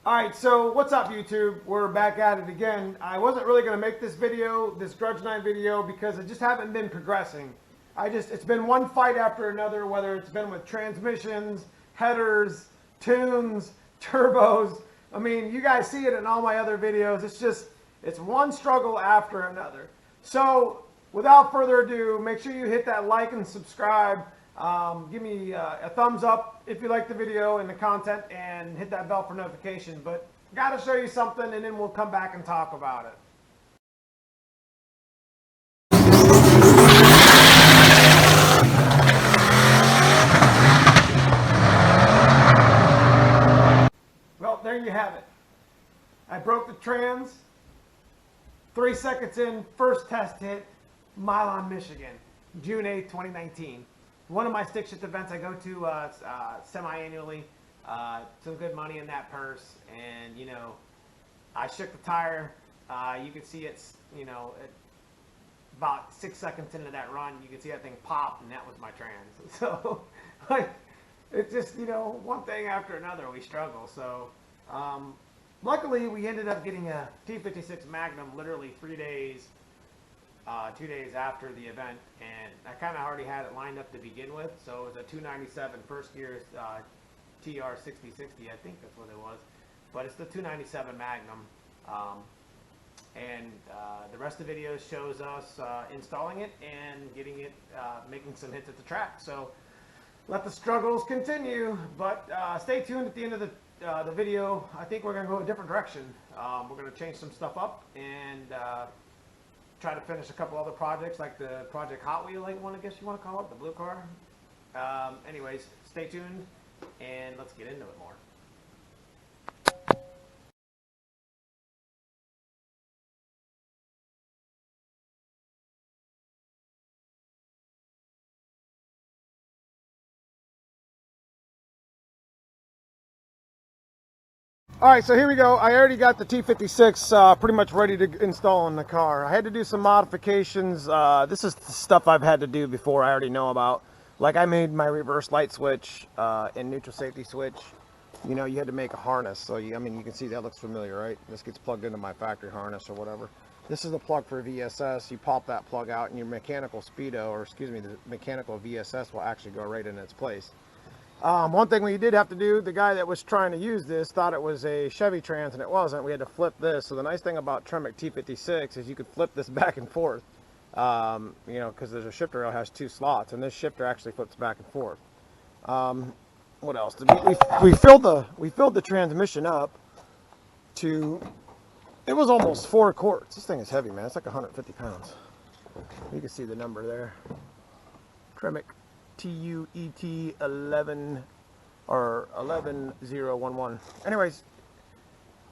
Alright, so what's up YouTube? We're back at it again. I wasn't really going to make this video, this Grudge 9 video, because I just haven't been progressing. It's been one fight after another, whether it's been with transmissions, headers, tunes, turbos. I mean, you guys see it in all my other videos. It's one struggle after another. So, without further ado, make sure you hit that like and subscribe. Give me a thumbs up if you like the video and the content, and hit that bell for notification. But gotta show you something, and then we'll come back and talk about it. Well, there you have it. I broke the trans. 3 seconds in, first test hit, Milan, Michigan, June 8th, 2019. One of my stick shift events I go to semi-annually. Some good money in that purse, and you know, I shook the tire. You can see it's, you know, about 6 seconds into that run, you can see that thing pop, and that was my trans. So, like, it's just, you know, one thing after another, we struggle. So, luckily, we ended up getting a T56 Magnum literally 3 days. 2 days after the event, and I kind of already had it lined up to begin with. So it was a 297 first gear TR6060, I think that's what it was, but it's the 297 Magnum. The rest of the video shows us installing it and getting it, making some hits at the track. So let the struggles continue, but stay tuned at the end of the video. I think we're going to go a different direction. We're going to change some stuff up and try to finish a couple other projects, like the Project Hot Wheel, I guess you want to call it, the blue car. Anyways, stay tuned, and let's get into it more. Alright, so here we go. I already got the T56 pretty much ready to install in the car. I had to do some modifications. This is the stuff I've had to do before, I already know about. Like, I made my reverse light switch and neutral safety switch. You know, you had to make a harness. So, I mean, you can see that looks familiar, right? This gets plugged into my factory harness or whatever. This is the plug for VSS. You pop that plug out, and your mechanical speedo, or excuse me, the mechanical VSS will actually go right in its place. One thing we did have to do, the guy that was trying to use this thought it was a Chevy trans, and it wasn't. We had to flip this. So the nice thing about Tremec T56 is you could flip this back and forth, you know, because there's a shifter rail has 2 slots, and this shifter actually flips back and forth. What else? We filled the transmission up to, it was almost 4 quarts. This thing is heavy, man. It's like 150 pounds. You can see the number there. Tremec TUET 11 or 11011. Anyways,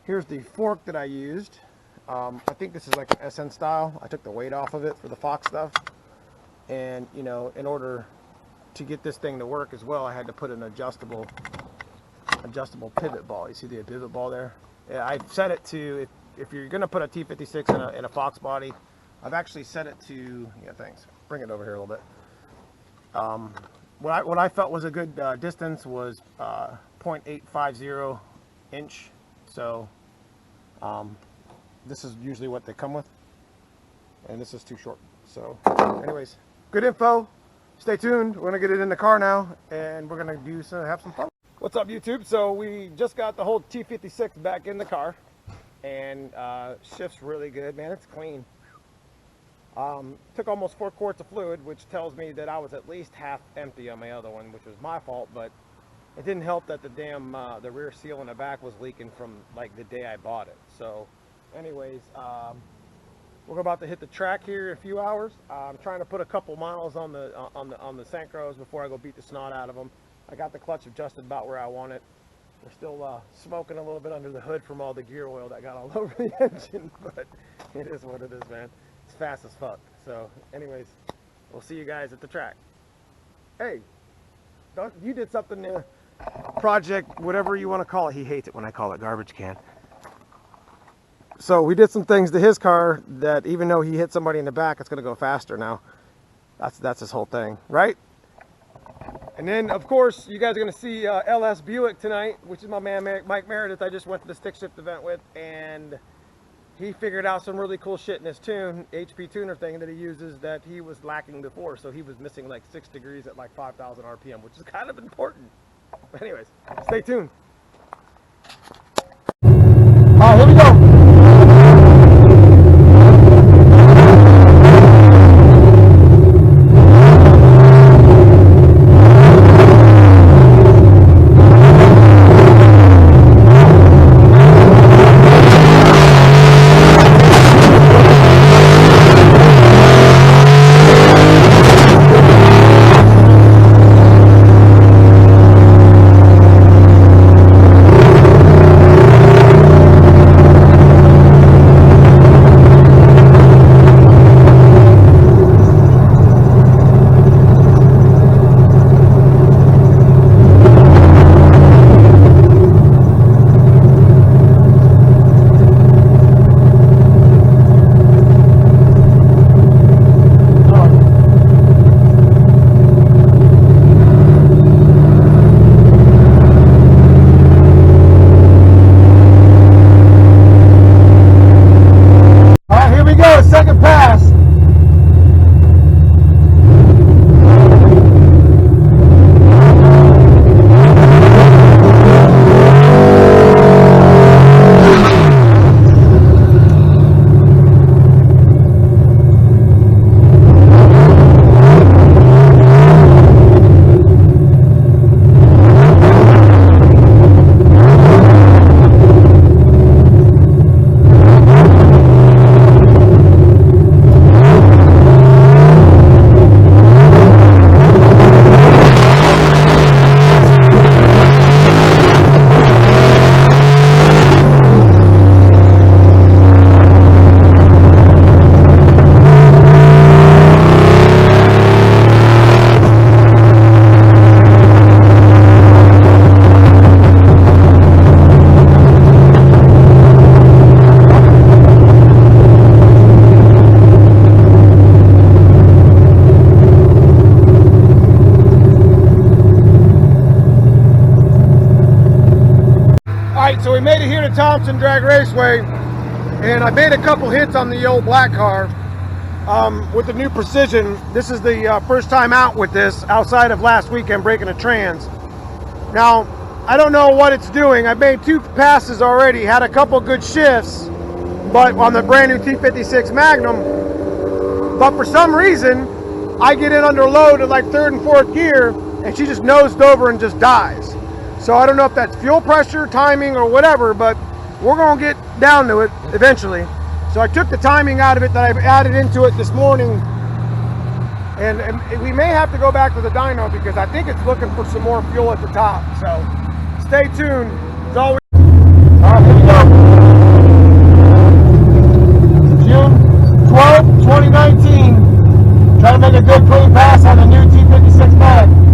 here's the fork that I used. I think this is like an SN style. I took the weight off of it for the Fox stuff, and you know, in order to get this thing to work as well, I had to put an adjustable pivot ball. You see the pivot ball there? Yeah, I've set it to, if you're gonna put a T56 in a Fox body, I've actually set it to, yeah, thanks. Bring it over here a little bit. What I felt was a good distance was 0.850 inch. So this is usually what they come with, and this is too short. So anyways, good info. Stay tuned. We're gonna get it in the car now, and we're gonna have some fun. What's up, YouTube? So we just got the whole T56 back in the car, and shifts really good, man. It's clean. Took almost 4 quarts of fluid, which tells me that I was at least half empty on my other one, which was my fault, but it didn't help that the damn the rear seal in the back was leaking from like the day I bought it. So anyways, we're about to hit the track here in a few hours. I'm trying to put a couple miles on the Synchros before I go beat the snot out of them. I got the clutch adjusted about where I want it. We're still smoking a little bit under the hood from all the gear oil that got all over the engine, but it is what it is, man. It's fast as fuck. So anyways, we'll see you guys at the track. Hey, you did something to project, whatever you want to call it. He hates it when I call it garbage can. So we did some things to his car that even though he hit somebody in the back, it's going to go faster now. That's his whole thing, right? And then, of course, you guys are going to see LS Buick tonight, which is my man Mike Meredith. I just went to the stick shift event with, and he figured out some really cool shit in his tune, HP tuner thing that he uses that he was lacking before. So he was missing like 6 degrees at like 5,000 RPM, which is kind of important. But anyways, stay tuned. All right, here we go. Second pass. So we made it here to Thompson Drag Raceway, and I made a couple hits on the old black car with the new Precision. This is the first time out with this, outside of last weekend breaking a trans. Now, I don't know what it's doing. I've made 2 passes already, had a couple good shifts, but on the brand new T56 Magnum, but for some reason, I get in under load at like 3rd and 4th gear, and she just nosed over and just dies. So I don't know if that's fuel pressure, timing, or whatever, but we're going to get down to it eventually. So I took the timing out of it that I've added into it this morning, and we may have to go back to the dyno because I think it's looking for some more fuel at the top. So stay tuned. As always. All right, here we go. June 12th, 2019. Trying to make a good clean pass on the new T56 Magnum.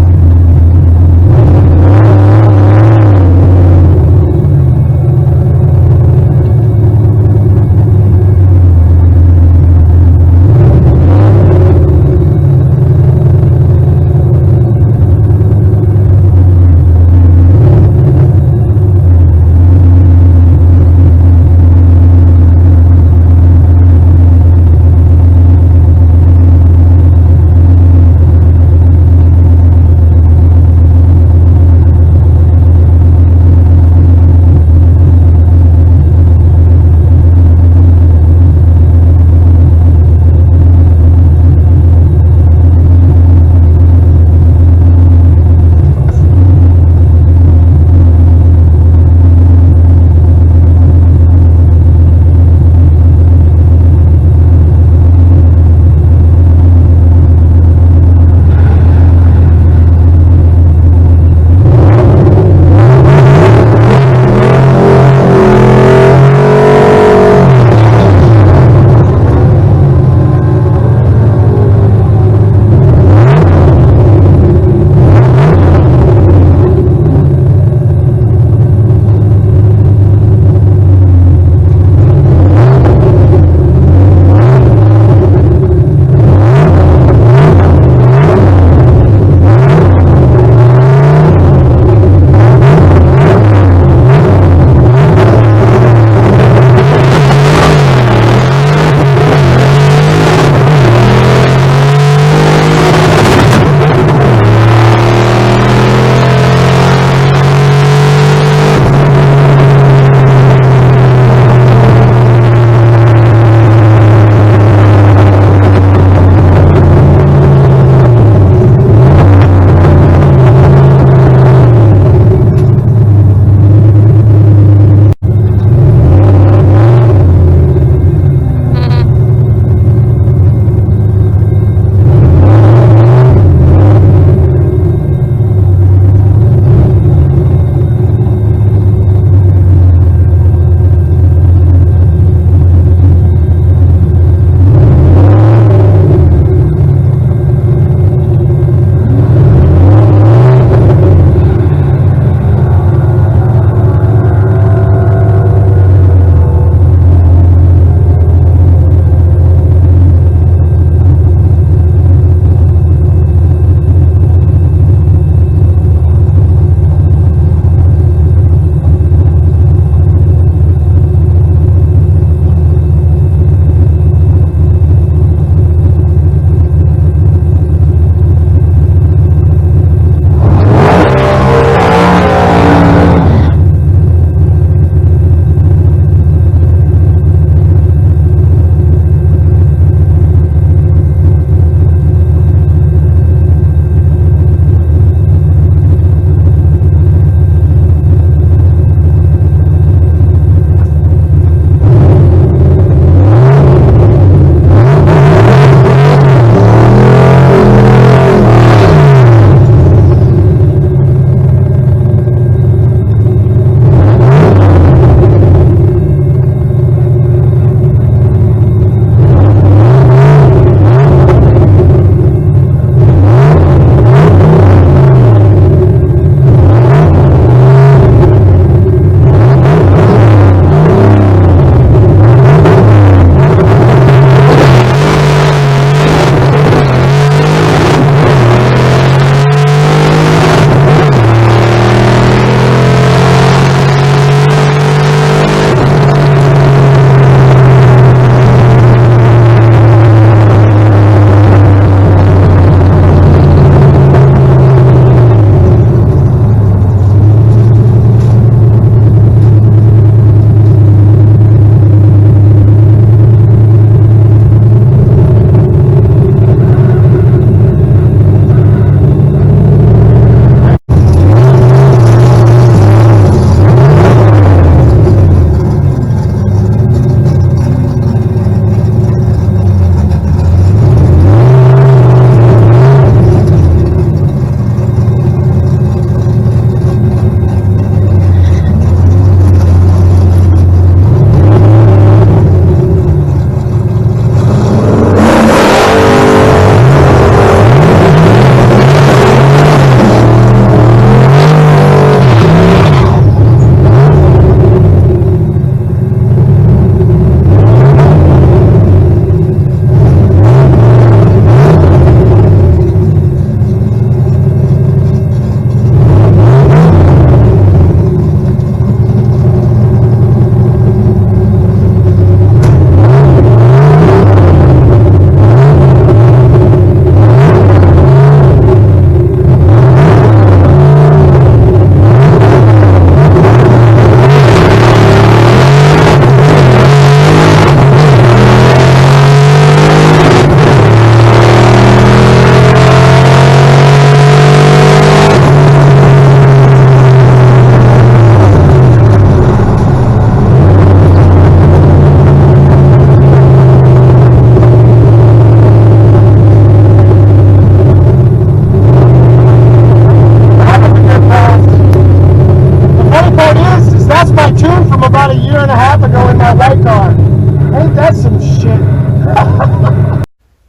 about a year and a half ago in that white car. Ain't that some shit?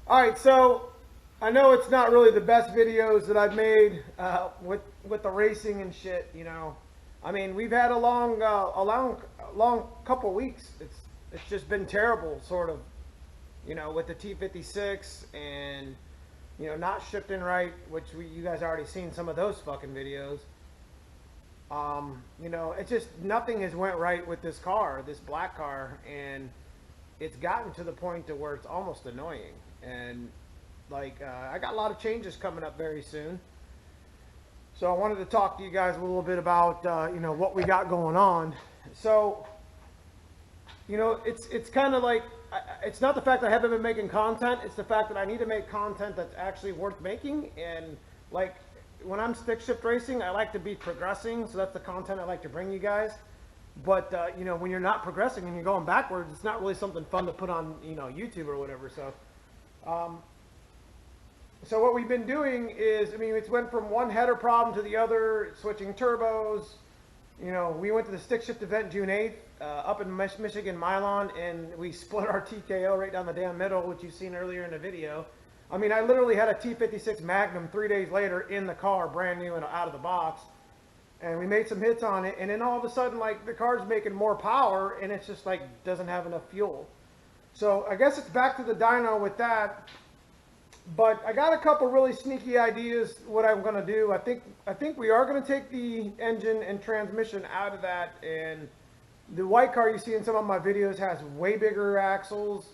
Alright, so I know it's not really the best videos that I've made with the racing and shit, you know. I mean, we've had a long couple weeks. It's just been terrible, sort of, you know, with the T56 and, you know, not shifting right, which you guys already seen some of those fucking videos. You know, it's just nothing has went right with this car, this black car, and it's gotten to the point to where it's almost annoying. And like, I got a lot of changes coming up very soon. So I wanted to talk to you guys a little bit about, you know, what we got going on. So, you know, it's kind of like, it's not the fact that I haven't been making content, it's the fact that I need to make content that's actually worth making. And like, when I'm stick shift racing, I like to be progressing, so that's the content I like to bring you guys. But, you know, when you're not progressing and you're going backwards, it's not really something fun to put on, you know, YouTube or whatever. So, so what we've been doing is, I mean, it's went from one header problem to the other, switching turbos. You know, we went to the stick shift event June 8th up in Michigan, Milan, and we split our TKO right down the damn middle, which you've seen earlier in the video. I mean, I literally had a T56 Magnum 3 days later in the car, brand new and out of the box. And we made some hits on it, and then all of a sudden, like, the car's making more power, and it's just, like, doesn't have enough fuel. So I guess it's back to the dyno with that. But I got a couple really sneaky ideas what I'm going to do. I think we are going to take the engine and transmission out of that, and the white car you see in some of my videos has way bigger axles,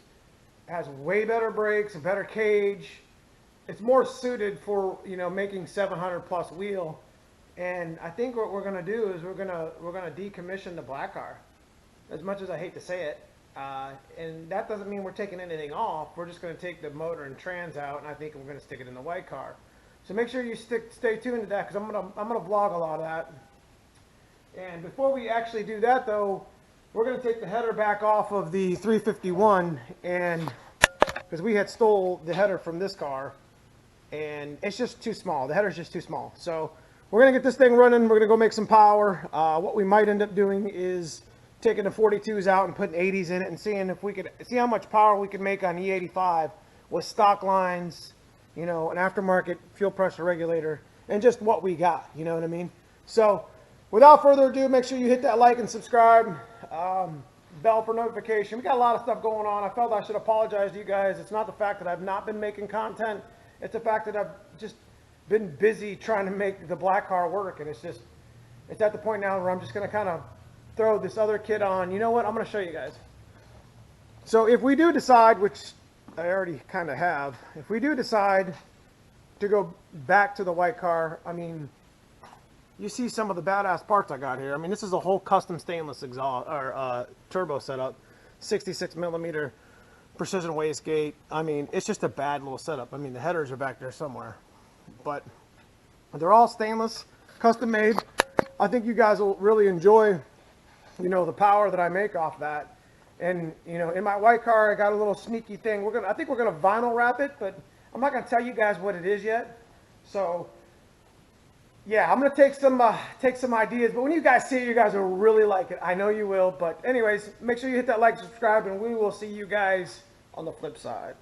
has way better brakes, a better cage. It's more suited for, you know, making 700 plus wheel. And I think what we're going to do is we're going to decommission the black car, as much as I hate to say it. And that doesn't mean we're taking anything off. We're just going to take the motor and trans out, and I think we're going to stick it in the white car. So make sure you stay tuned to that, because I'm gonna vlog a lot of that. And before we actually do that, though, we're going to take the header back off of the 351, and because we had stole the header from this car, and it's just too small. The header's just too small. So we're going to get this thing running. We're going to go make some power. What we might end up doing is taking the 42s out and putting 80s in it and seeing if we could see how much power we could make on E85 with stock lines, you know, an aftermarket fuel pressure regulator, and just what we got, you know what I mean? So without further ado, make sure you hit that like and subscribe, bell for notification. We got a lot of stuff going on. I felt I should apologize to you guys. It's not the fact that I've not been making content. It's the fact that I've just been busy trying to make the black car work, and it's at the point now where I'm just going to kind of throw this other kit on. You know what? I'm going to show you guys. So if we do decide, which I already kind of have, if we do decide to go back to the white car, I mean, you see some of the badass parts I got here. I mean, this is a whole custom stainless exhaust or turbo setup, 66 millimeter precision wastegate. I mean, it's just a bad little setup. I mean, the headers are back there somewhere, but they're all stainless, custom made. I think you guys will really enjoy, you know, the power that I make off that. And, you know, in my white car, I got a little sneaky thing. I think we're gonna vinyl wrap it, but I'm not gonna tell you guys what it is yet. So yeah, I'm gonna take some ideas, but when you guys see it, you guys will really like it. I know you will. But anyways, make sure you hit that like, subscribe, and we will see you guys on the flip side.